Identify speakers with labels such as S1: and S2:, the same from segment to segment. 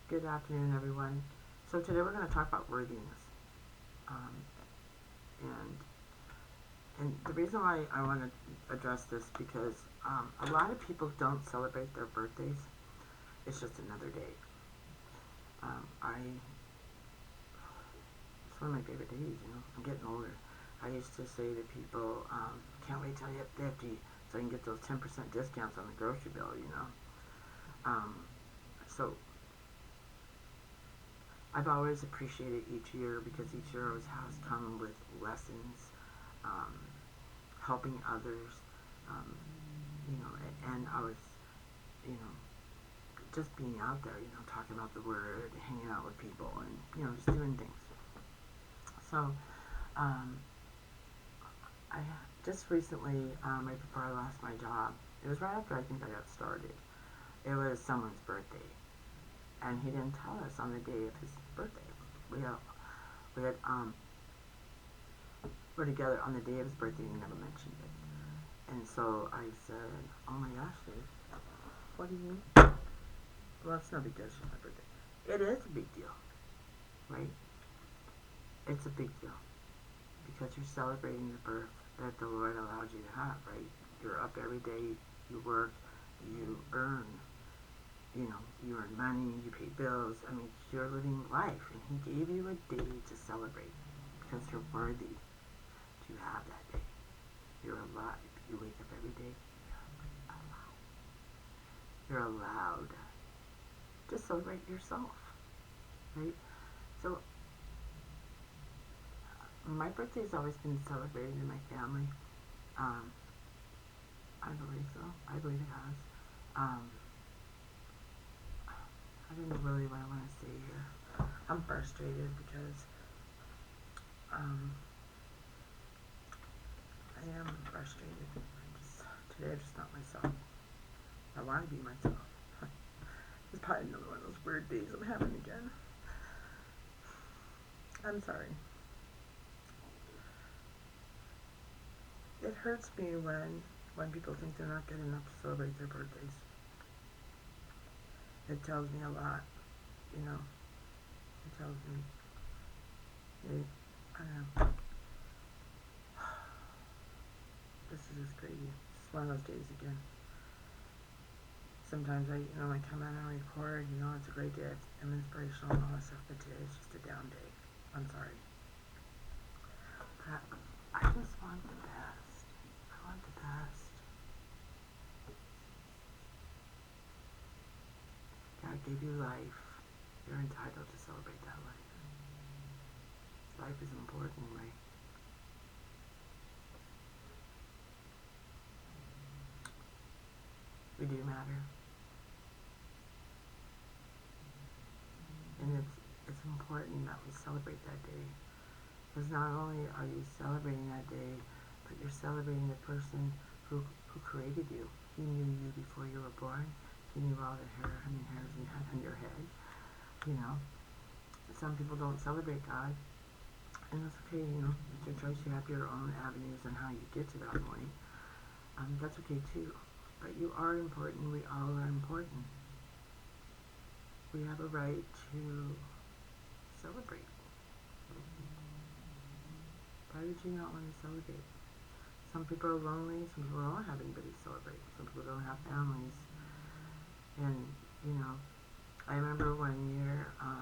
S1: Good afternoon, everyone. So today we're going to talk about worthiness, um, and the reason why I want to address this because a lot of people don't celebrate their birthdays. It's just another day. I It's one of my favorite days. I'm getting older. I used to say to people, can't wait till I hit 50 so I can get those 10% discounts on the grocery bill. Um, so I've always appreciated each year because each year always has come with lessons, um, helping others, um, and I was, you know, just being out there, talking about the word, hanging out with people, and, just doing things. So, um, I just recently, right before I lost my job, it was right after I think I got started. It was someone's birthday, and he didn't tell us on the day of his birthday. We had, we had were together on the day of his birthday, and he never mentioned it. And so I said, "Oh my gosh, Dave, what do you mean?" Well, it's no big deal. It's just my birthday. It is a big deal, right? It's a big deal because you're celebrating the birth that the Lord allowed you to have, right? You're up every day, you work, you earn, you earn money, you pay bills. I mean, you're living life, and He gave you a day to celebrate because you're worthy to have that day. You're alive. You wake up every day, you're alive. You're allowed to celebrate yourself, right? So my birthday's always been celebrated in my family. Um, I believe so. I believe it has. Um, I don't know really what I want to say here. I'm frustrated because um, I am frustrated. Today I'm just not myself. I want to be myself. It's probably another one of those weird days I'm having again. I'm sorry. It hurts me when people think they're not good enough to celebrate their birthdays. It tells me a lot, you know. It tells me, hey, I don't know, this is just crazy. It's one of those days again. Sometimes I come in and record, it's a great day. I'm inspirational and all that stuff, but today is just a down day. I'm sorry. But I just want the best. I want the best. God gave you life. You're entitled to celebrate that life. Life is important, right? We do matter. And it's important that we celebrate that day. Because not only are you celebrating that day, but you're celebrating the person who created you. He knew you before you were born. He knew all the hairs on your head. You know, some people don't celebrate God, and that's okay. It's your choice. You have your own avenues on how you get to that point. That's okay too. But you are important. We all are important. We have a right to celebrate. Why would you not want to celebrate? Some people are lonely. Some people don't have anybody to celebrate. Some people don't have families. And, you know, I remember one year, I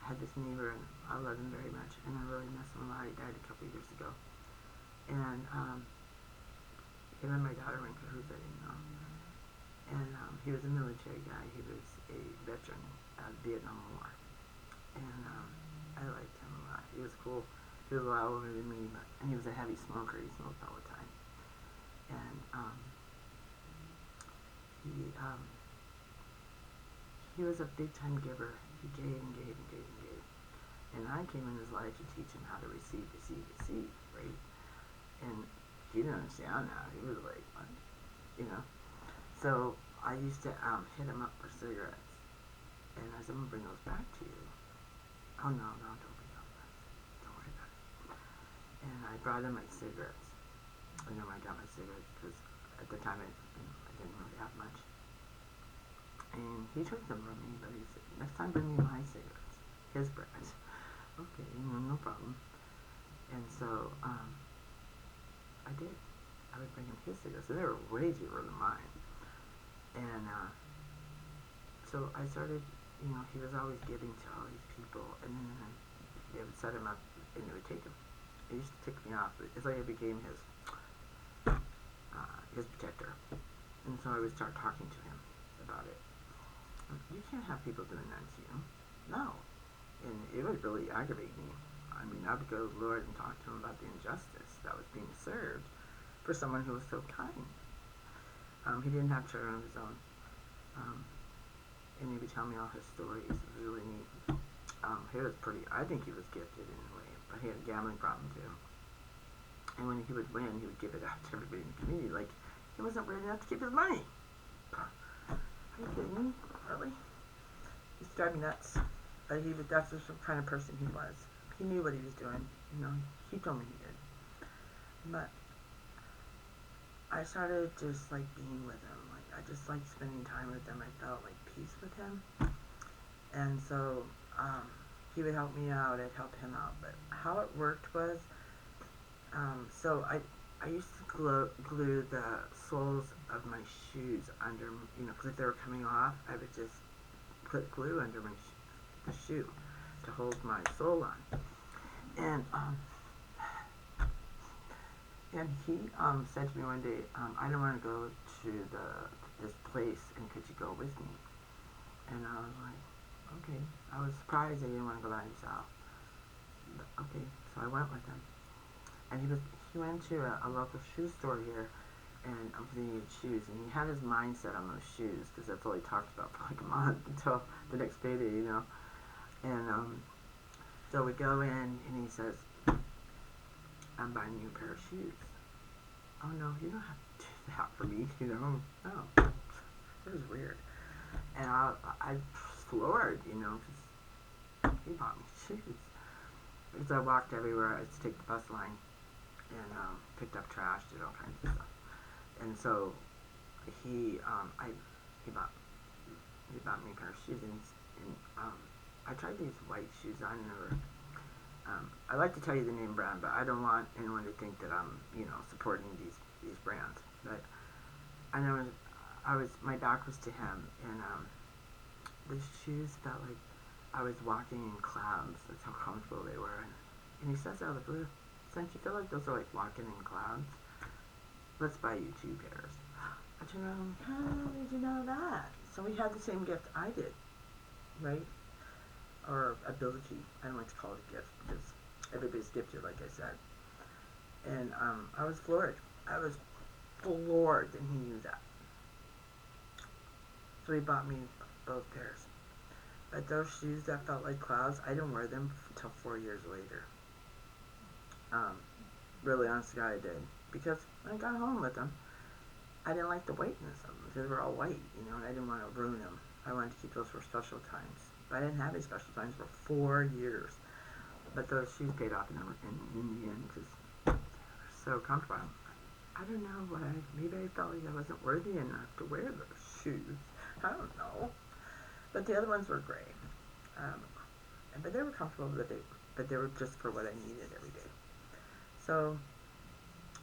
S1: had this neighbor, and I love him very much, and I really miss him a lot. He died a couple of years ago. And him and my daughter were in cahoots, I didn't know. And he was a military guy. He was a veteran of the Vietnam War. And I liked him a lot. He was cool. He was a lot older than me, and he was a heavy smoker. He smoked all the time. And he he was a big time giver. He gave and gave and gave and gave. And I came in his life to teach him how to receive, receive, receive, right? And he didn't understand that. He was like, what? You know? So I used to hit him up for cigarettes. And I said, I'm going to bring those back to you. Oh, no, no, don't bring those back. Don't worry about it. And I brought him my cigarettes. I never got my cigarettes because at the time I didn't really have much. And he tried them for me, but he said, next time bring me my cigarettes. His brands. Okay, no problem. And so, I did. I would bring him his cigarettes. And they were way cheaper than mine. And, so I started, he was always giving to all these people. And then they would set him up and they would take him. It used to tick me off. It's like I became his protector. And so I would start talking to him about it. You can't have people doing that to you. No. And it would really aggravate me. I mean, I would go to the Lord and talk to him about the injustice that was being served for someone who was so kind. He didn't have children of his own. And he would tell me all his stories. It was really neat. I think he was gifted in a way, but he had a gambling problem too. And when he would win, he would give it out to everybody in the community. Like, he wasn't rich enough to keep his money. Are you kidding me? Really? He used to drive me nuts. But that's the kind of person he was. He knew what he was doing. He told me he did. But I started just like being with him. Like, I just liked spending time with him. I felt like peace with him. And so he would help me out. I'd help him out. But how it worked was, so I used to glue the soles of my shoes under, because if they were coming off, I would just put glue under the shoe to hold my sole on. And he said to me one day, I don't want to go to this place, and could you go with me? And I was like, okay. I was surprised that he didn't want to go by himself. But, okay, so I went with him. And he went to a local shoe store here, and he needed shoes, and he had his mind set on those shoes, because that's all he talked about for like a month until the next payday, And so we go in, and he says, I'm buying you a pair of shoes. Oh no, you don't have to do that for me, No, it was weird. And I floored, because he bought me shoes. Because I walked everywhere. I used to take the bus line and picked up trash, did all kinds of stuff. And so he bought me a pair of shoes, and I tried these white shoes on. I like to tell you the name brand, but I don't want anyone to think that I'm, supporting these brands. But I know my back was to him, and the shoes felt like I was walking in clouds. That's how comfortable they were. And he says out of the blue, "Don't you feel like those are like walking in clouds? Let's buy you 2 pairs." I turned around, how did you know that? So we had the same gift I did, right? Or ability. I don't like to call it a gift, because everybody's gifted, like I said. And I was floored. I was floored, and he knew that. So he bought me both pairs. But those shoes that felt like clouds, I didn't wear them until 4 years later. Really, honest to God, I did. Because when I got home with them, I didn't like the whiteness of them, because they were all white, and I didn't want to ruin them. I wanted to keep those for special times. But I didn't have any special times for 4 years. But those shoes paid off in the end, because they were so comfortable. I don't know why. Maybe I felt like I wasn't worthy enough to wear those shoes. I don't know. But the other ones were great. But they were comfortable, but they were just for what I needed every day. So,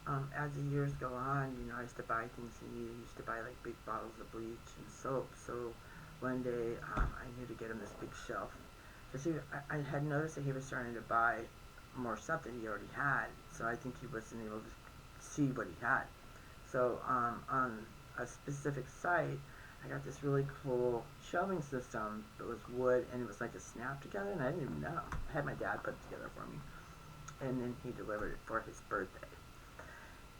S1: as the years go on, I used to buy things he needed. I used to buy like big bottles of bleach and soap. So one day, I knew to get him this big shelf. Because I had noticed that he was starting to buy more stuff that he already had. So I think he wasn't able to see what he had. So on a specific site, I got this really cool shelving system that was wood, and it was like a snap together, and I didn't even know. I had my dad put it together for me, and then he delivered it for his birthday.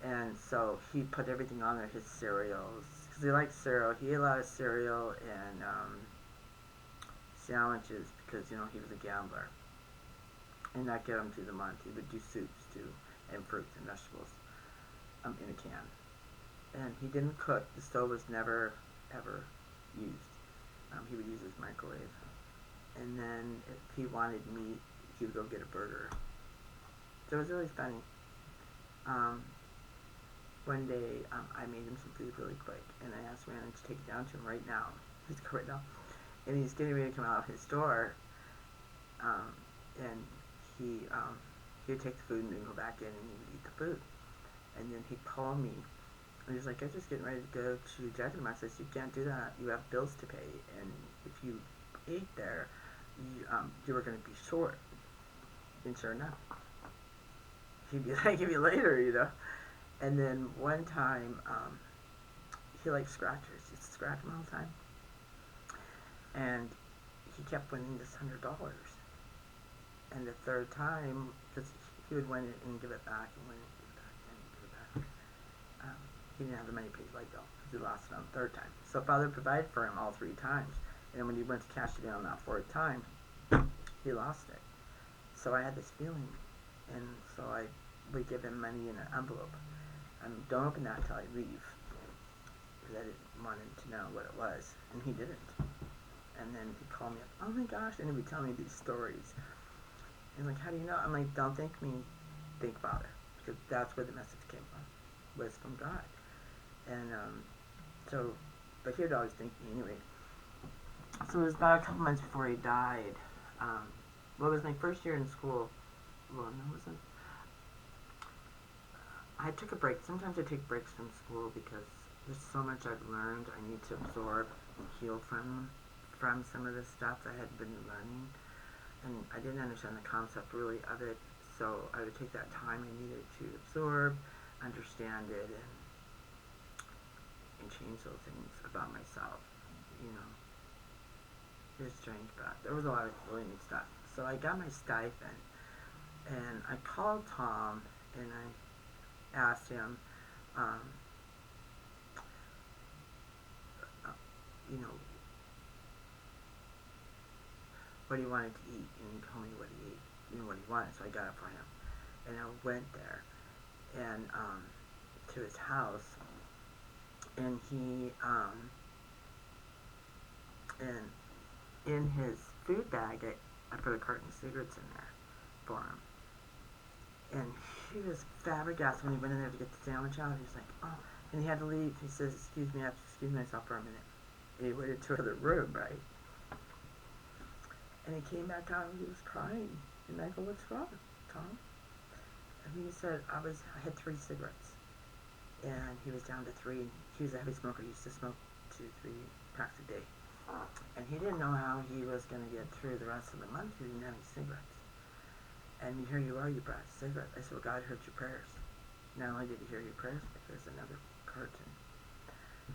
S1: And so he put everything on there, his cereals, because he liked cereal. He ate a lot of cereal and sandwiches, because he was a gambler, and that get him through the month. He would do soups too, and fruits and vegetables in a can. And he didn't cook. The stove was never ever used. He would use his microwave. And then if he wanted meat, he would go get a burger. So it was really funny. One day, I made him some food really quick, and I asked Rhiannon to take it down to him right now. He's a right now, and he's getting ready to come out of his door, and he would take the food and then go back in and he would eat the food, and then he'd call me. And he's like, I'm just getting ready to go to Jack in the Box. I said, you can't do that. You have bills to pay, and if you ate there, you were going to be short. And sure enough, he'd be like, give me later, you know. And then one time, he likes scratchers. He used to scratch them all the time. And he kept winning this $100. And the third time, because he would win it and give it back and win it and give it back and give it back. He didn't have the money to pay his light bill because he lost it on the third time. So Father provided for him all 3 times. And when he went to cash it in on that 4th time, he lost it. So I had this feeling. And so I would give him money in an envelope. Don't open that until I leave. Because I didn't want him to know what it was. And he didn't. And then he'd call me up, oh my gosh, and he would tell me these stories. And like, how do you know? I'm like, don't thank me, thank Father. Because that's where the message came from, was from God. And but he would always thank me anyway. So it was about a couple months before he died. Well, it was my first year in school. Well, no, it wasn't. I took a break. Sometimes I take breaks from school because there's so much I've learned. I need to absorb and heal from some of the stuff I had been learning. And I didn't understand the concept really of it. So I would take that time I needed to absorb, understand it, and change those things about myself, you know. It was strange, but there was a lot of really neat stuff. So I got my stipend, and I called Tom, and I asked him, you know, what he wanted to eat, and he told me what he ate, you know, what he wanted, so I got it for him. And I went there, and to his house, and he, and in his food bag, I put a carton of cigarettes in there for him. And he was flabbergasted when he went in there to get the sandwich out. He was like, oh, and he had to leave. He says, excuse me, I have to excuse myself for a minute. And he waited to the room, right? And he came back out and he was crying. And I go, what's wrong, Tom? And he said, I had 3 cigarettes. And he was down to 3. He was a heavy smoker. He used to smoke 2-3 packs a day. And he didn't know how he was going to get through the rest of the month. He didn't have any cigarettes. And here you are, you brought a cigarette. I said, well, God heard your prayers. Not only did he hear your prayers, but there's another carton.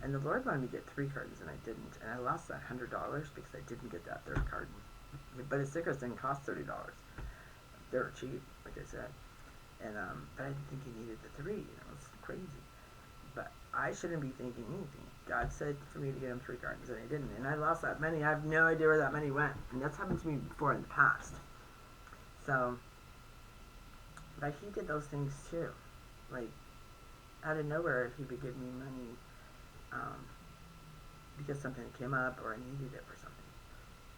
S1: And the Lord wanted me to get 3 cartons, and I didn't. And I lost that $100 because I didn't get that 3rd carton. But his cigarettes didn't cost $30. They were cheap, like I said. And but I didn't think he needed the 3. You know, it's crazy. But I shouldn't be thinking anything. God said for me to get him 3 cartons, and I didn't. And I lost that money. I have no idea where that money went. And that's happened to me before in the past. So, but he did those things too. Like, out of nowhere, he would give me money because something came up or I needed it for something.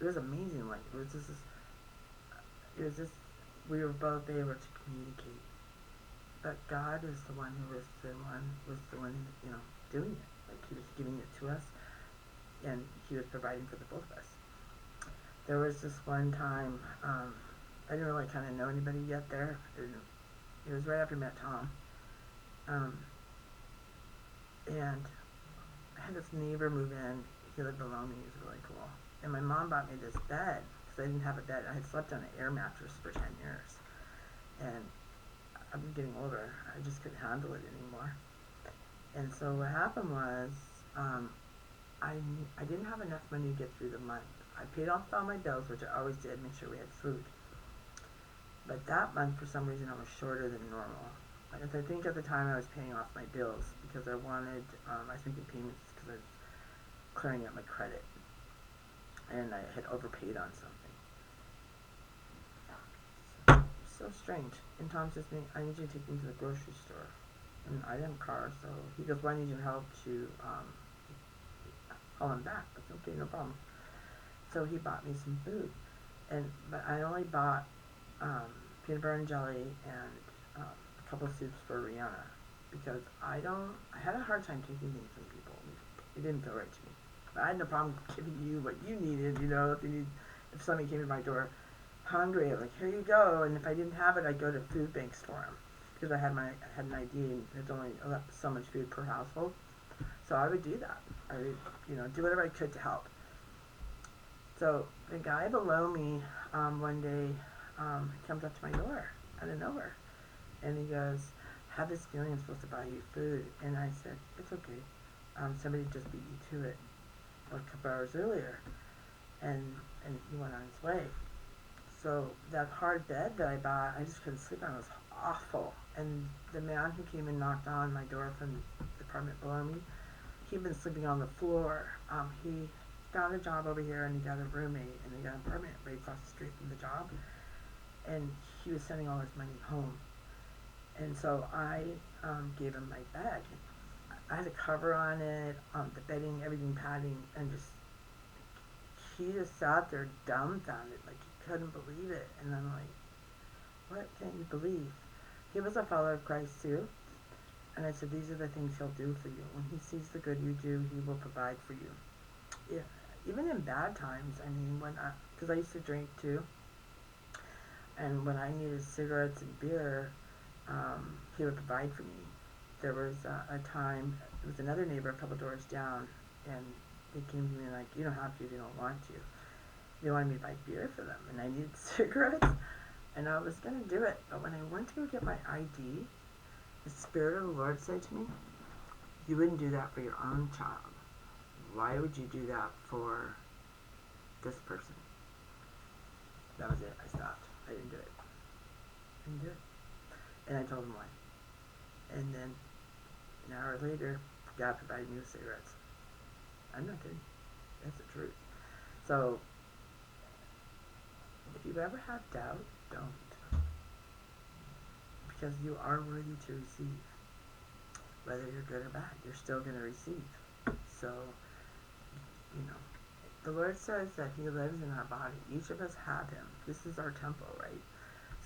S1: It was amazing. Like, it was just, we were both able to communicate. But God is the one who was the one, you know, doing it. Like, he was giving it to us, and he was providing for the both of us. There was this one time, I didn't really kind of know anybody yet there. It was right after I met Tom. And I had this neighbor move in. He lived below me. He was really cool. And my mom bought me this bed because I didn't have a bed. I had slept on an air mattress for 10 years. And I'm getting older. I just couldn't handle it anymore. And so what happened was, I didn't have enough money to get through the month. I paid off all my bills, which I always did, make sure we had food. But that month, for some reason, I was shorter than normal. I think at the time I was paying off my bills because I wanted, I was making payments because I was clearing up my credit. And I had overpaid on something. So strange. And Tom says to me, I need you to take me to the grocery store. And I didn't have a car, so he goes, well, I need your help to haul him back. I said, okay, no problem. So he bought me some food. But I only bought peanut butter and jelly and a couple of soups for Rihanna because I had a hard time taking things from people. It didn't feel right to me. I had no problem giving you what you needed. If somebody came to my door hungry, I'm like, here you go. And if I didn't have it, I'd go to food banks for them because I had an ID and there's only so much food per household. So I would do that. I would, do whatever I could to help. So the guy below me one day comes up to my door out of nowhere, and he goes, "I have this feeling I'm supposed to buy you food." And I said, "It's okay. Somebody just beat you to it a couple hours earlier," and he went on his way. So that hard bed that I bought, I just couldn't sleep on. It was awful. And the man who came and knocked on my door from the apartment below me, he'd been sleeping on the floor. He got a job over here and he got a roommate and he got an apartment right across the street from the job. And he was sending all his money home. And so I gave him my bed. I had a cover on it, the bedding, everything, padding, and he just sat there dumbfounded, like he couldn't believe it. And I'm like, what can't you believe? He was a follower of Christ too. And I said, these are the things he'll do for you. When he sees the good you do, he will provide for you. Yeah, even in bad times, because I used to drink too, and when I needed cigarettes and beer, he would provide for me. There was a time, there was another neighbor a couple doors down, and they came to me like, you don't have to, you don't want to. They wanted me to buy beer for them, and I needed cigarettes, and I was going to do it. But when I went to go get my ID, the Spirit of the Lord said to me, you wouldn't do that for your own child. Why would you do that for this person? That was it. I stopped. I didn't do it. And I told him why. And then an hour later, God provided me with cigarettes. I'm not kidding. That's the truth. So, if you ever have doubt, don't. Because you are worthy to receive. Whether you're good or bad, you're still going to receive. So, the Lord says that He lives in our body. Each of us have Him. This is our temple, right?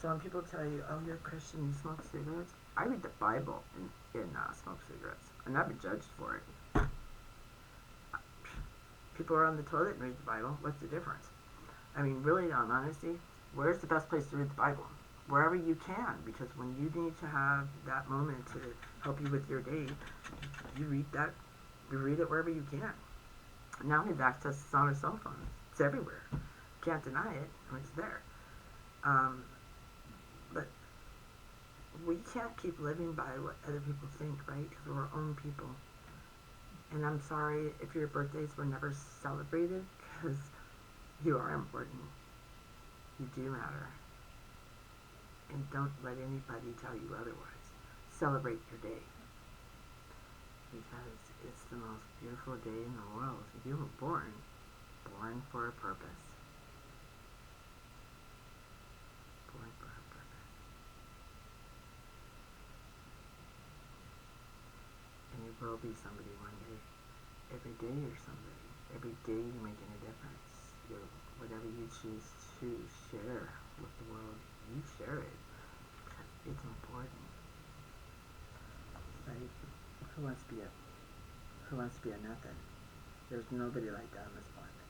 S1: So when people tell you, oh, you're a Christian, you smoke cigarettes, I read the Bible and smoke cigarettes. I'm not judged for it. People are on the toilet and read the Bible. What's the difference? I mean, really, on honesty, where's the best place to read the Bible? Wherever you can, because when you need to have that moment to help you with your day, you read it wherever you can. Now we have access to on our cell phones. It's everywhere. Can't deny it. It's there. But we can't keep living by what other people think, right? Because we're our own people. And I'm sorry if your birthdays were never celebrated, because you are important. You do matter. And don't let anybody tell you otherwise. Celebrate your day. Because it's the most beautiful day in the world. You were born for a purpose. Born for a purpose. And you will be somebody one day. Every day you're somebody. Every day you're making a difference. Whatever you choose to share with the world, you share it. Because it's important. Right? Who wants to be a nothing? There's nobody like that on this planet.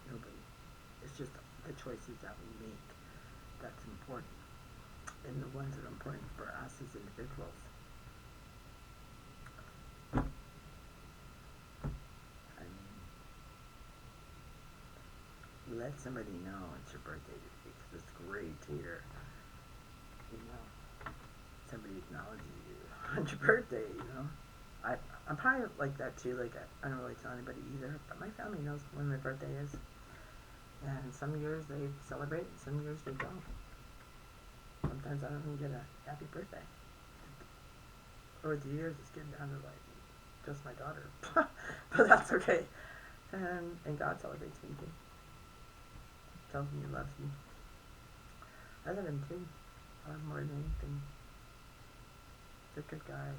S1: Nobody. It's just the choices that we make that's important. And the ones that are important for us as individuals. I mean, let somebody know it's your birthday today, because it's great to hear, somebody acknowledging you on your birthday, I'm probably like that too. Like, I don't really tell anybody either, but my family knows when my birthday is. And some years they celebrate, and some years they don't. Sometimes I don't even get a happy birthday. Over the years, it's getting down to like just my daughter, but that's okay. And God celebrates me too. Tells me He loves me. I love Him too. I love Him more than anything. He's a good guy.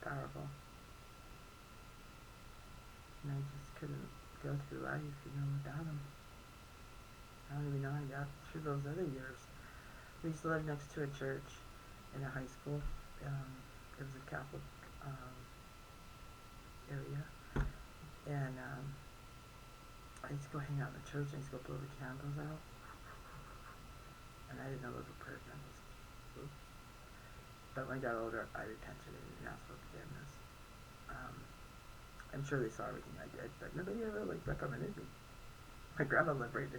S1: Powerful. And I just couldn't go through life, without Him. I don't even know how I got through those other years. We used to live next to a church in a high school. It was a Catholic area. And I used to go hang out in the church. I used to go blow the candles out. And I didn't know those were prayer candles. Oops. But when I got older, I repented and asked for forgiveness. I'm sure they saw everything I did, but nobody ever reprimanded me. My grandma lived right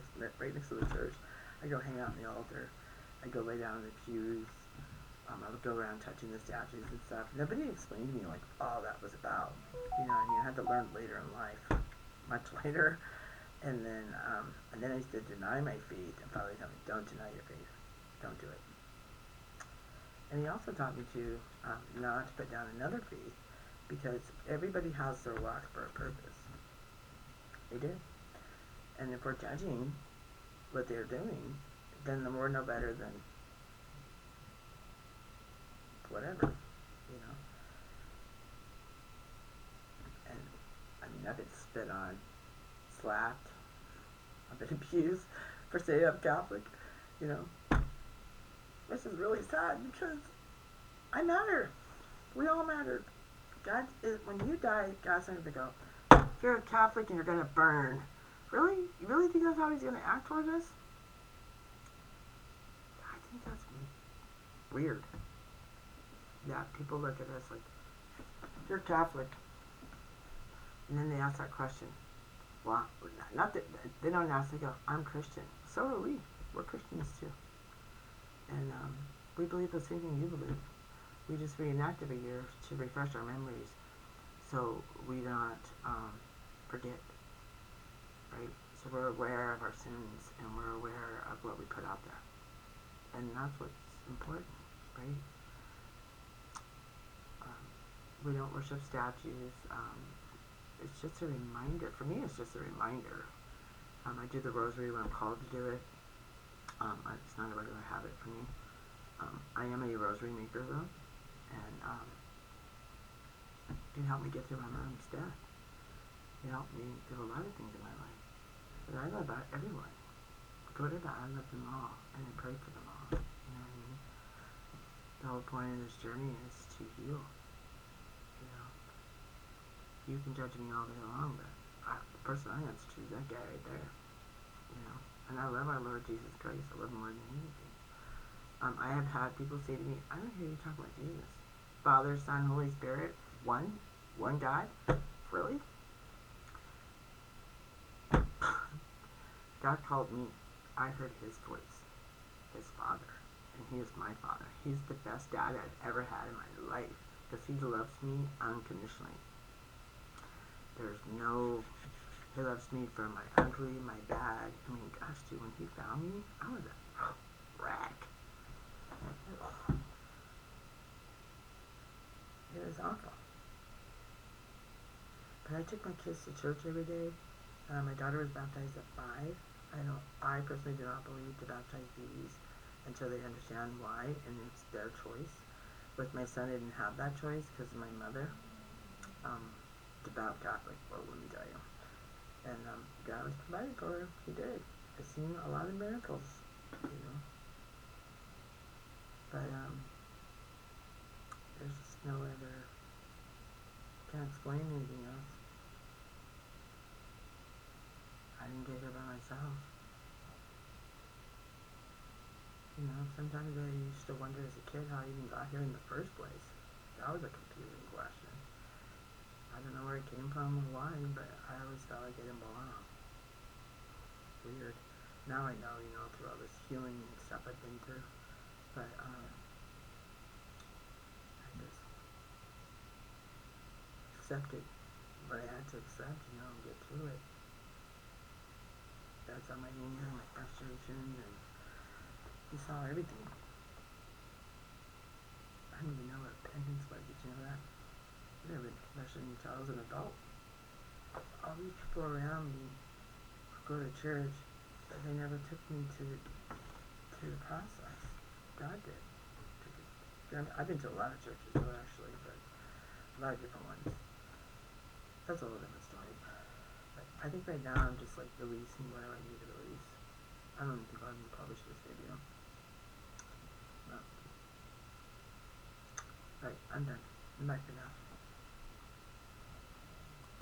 S1: next to the church. I go hang out in the altar. I go lay down in the pews. I would go around touching the statues and stuff. Nobody explained to me all that was about. You know what I mean? I had to learn later in life, much later. And then I used to deny my faith, and Father told me, don't deny your faith. Don't do it. And he also taught me to not to put down another faith, because everybody has their walk for a purpose. They do. And if we're judging what they're doing, then we're no better than whatever, you know. And I mean, I've been spit on, slapped, I've been abused for saying I'm Catholic, you know. This is really sad because I matter. We all matter. When you die, God's not going to go, you're a Catholic and you're going to burn. Really? You really think that's how he's going to act towards us? I think that's weird. Yeah, people look at us like, you're Catholic. And then they ask that question. Well, not that they don't ask, they go, I'm Christian. So are we. We're Christians too. And we believe the same thing you believe. We just reenact every year to refresh our memories so we don't forget, right? So we're aware of our sins and we're aware of what we put out there. And that's what's important, right? We don't worship statues. It's just a reminder. For me, it's just a reminder. I do the rosary when I'm called to do it. It's not a regular habit for me. I am a rosary maker, though. And it helped me get through my mom's death. It helped me through a lot of things in my life. But I love everyone. Good or bad, I love them all. And I pray for them all. You know what I mean? The whole point of this journey is to heal. You know? You can judge me all day long, but the person I have to choose that guy right there. You know? And I love our Lord Jesus Christ. I love him more than anything. I have had people say to me, I don't hear you talk about Jesus. Father, Son, Holy Spirit, one God? Really? God called me. I heard his voice, his Father, and he is my Father. He's the best dad I've ever had in my life because he loves me unconditionally. He loves me for my ugly, my bad. I mean, gosh, dude, when he found me, I was a wreck. It was awful. But I took my kids to church every day. My daughter was baptized at 5. I personally do not believe to baptize babies until they understand why, and it's their choice. With my son, I didn't have that choice because of my mother. Devout Catholic, well, let me tell you. And God was provided for her. He did. I've seen a lot of miracles, you know. But there's just no other. Can't explain anything else. I didn't get here by myself. You know, sometimes I used to wonder as a kid how I even got here in the first place. That was a confusing question. I don't know where it came from or why, but I always felt like I didn't belong. Weird. Now I know, you know, through all this healing and stuff I've been through. But I just accepted what I had to accept, you know, and get through it. That's on my anger, my frustration, and he saw everything. I didn't even know what repentance was. Did you know that? I never been to confession until I was an adult. All these people around me go to church, but they never took me to the process. God did. I've been to a lot of churches, though, actually, but a lot of different ones. That's a whole different story. But I think right now I'm just releasing whatever I need to release. I don't even think I'll even publish this video. No. Alright, I'm done. I'm back for now.